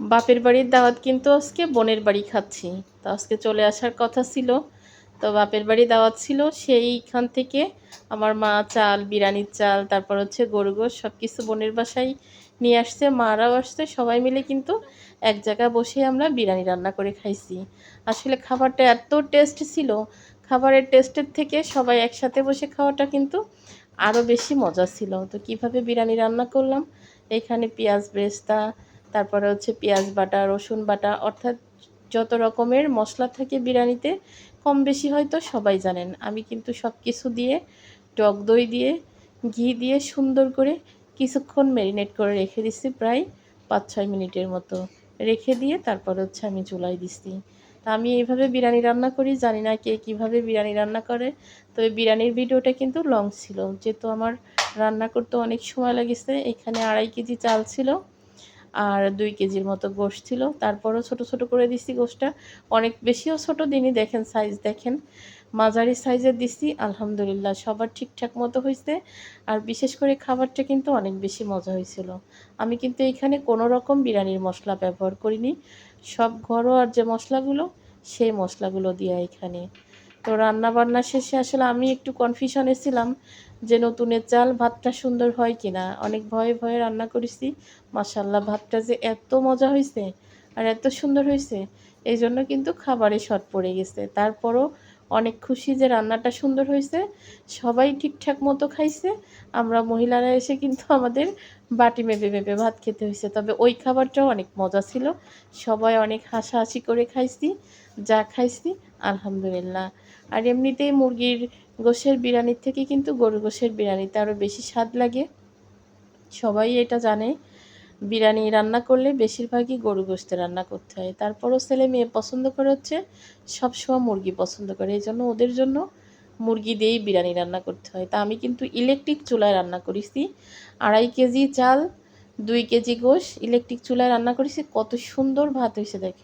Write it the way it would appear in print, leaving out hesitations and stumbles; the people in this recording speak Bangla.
বাপের বাড়ির দাওয়াত কিন্তু আজকে বোনের বাড়ি খাচ্ছি। তো আজকে চলে আসার কথা ছিল। তো বাপের বাড়ি দাওয়াত ছিল, সেইখান থেকে আমার মা চাল, বিরিয়ানির চাল, তারপর হচ্ছে গরুর গোশত সব কিছু বোনের বাসায় নিয়ে আসছে, মারাও আসছে। সবাই মিলে কিন্তু এক জায়গায় বসে আমরা বিরিয়ানি রান্না করে খাইছি। আসলে খাবারটা এত টেস্ট ছিল, খাবারের টেস্টের থেকে সবাই একসাথে বসে খাওয়াটা কিন্তু আরও বেশি মজা ছিল। তো কিভাবে বিরিয়ানি রান্না করলাম, এখানে পেঁয়াজ বেরেস্তা, তারপরে হচ্ছে পেঁয়াজ বাটা, রসুন বাটা, অর্থাৎ যত রকমের মশলা থাকে বিরিয়ানিতে কম বেশি হয়তো সবাই জানেন। আমি কিন্তু সব কিছু দিয়ে, টক দই দিয়ে, ঘি দিয়ে সুন্দর করে কিছুক্ষণ ম্যারিনেট করে রেখে দিচ্ছি, প্রায় 5-6 মিনিটের মতো রেখে দিয়ে তারপর হচ্ছে আমি চুলায় দিচ্ছি। তা আমি এইভাবে বিরিয়ানি রান্না করি, জানি না কে কীভাবে বিরিয়ানি রান্না করে। তবে বিরিয়ানির ভিডিওটা কিন্তু লং ছিল, যেহেতু আমার রান্না করতে অনেক সময় লেগেছে। এখানে 2.5 কেজি চাল ছিল আর 2 কেজির মতো গোশত ছিল। তারপরও ছোট ছোট করে দিছি গোশতটা, অনেক বেশিও ছোট দিইনি। দেখেন সাইজ দেখেন, মাঝারি সাইজের দিছি। আলহামদুলিল্লাহ সবার ঠিকঠাক মতো হয়েছে। আর বিশেষ করে খাবারটা কিন্তু অনেক বেশি মজা হয়েছিল। আমি কিন্তু এখানে কোনো রকম বিরিয়ানির মশলা ব্যবহার করিনি, সব ঘরোয়া যে মশলাগুলো সেই মশলাগুলো দিয়ে এখানে। তো রান্না বান্না শেষে আসলে আমি একটু কনফিউশনে ছিলাম যে নতুনের চাল ভাতটা সুন্দর হয় কিনা। অনেক ভয়ে ভয়ে রান্না করেছি। মাশাআল্লাহ ভাতটা যে এত মজা হয়েছে আর এত সুন্দর হয়েছে, এই জন্য কিন্তু খাবারে শর্ট পড়ে গেছে। তারপরও অনেক খুশি যে রান্নাটা সুন্দর হয়েছে, সবাই ঠিকঠাক মতো খাইছে। আমরা মহিলারা এসে কিন্তু আমাদের বাটি মেপে মেপে ভাত খেতে হয়েছে। তবে ওই খাবারটাও অনেক মজা ছিল, সবাই অনেক হাসাহাসি করে খাইছি। যা খাইছি আলহামদুলিল্লাহ। আর এমনিতেই মুরগির গোশের বিরিয়ানির থেকে কিন্তু গরুর গোশের বিরিয়ানিতে আরও বেশি স্বাদ লাগে, সবাই এটা জানে। বিরিয়ানি রান্না করলে বেশিরভাগই গরু গোশতে রান্না করতে হয়। তারপরও ছেলে মেয়ে পছন্দ করে হচ্ছে সবসময় মুরগি পছন্দ করে, এই জন্য ওদের জন্য মুরগি দিয়েই বিরিয়ানি রান্না করতে হয়। তা আমি কিন্তু ইলেকট্রিক চুলায় রান্না করেছি। 2.5 কেজি চাল, 2 কেজি গোশ ইলেকট্রিক চুলায় রান্না করেছি। কত সুন্দর ভাত হয়েছে দেখেন।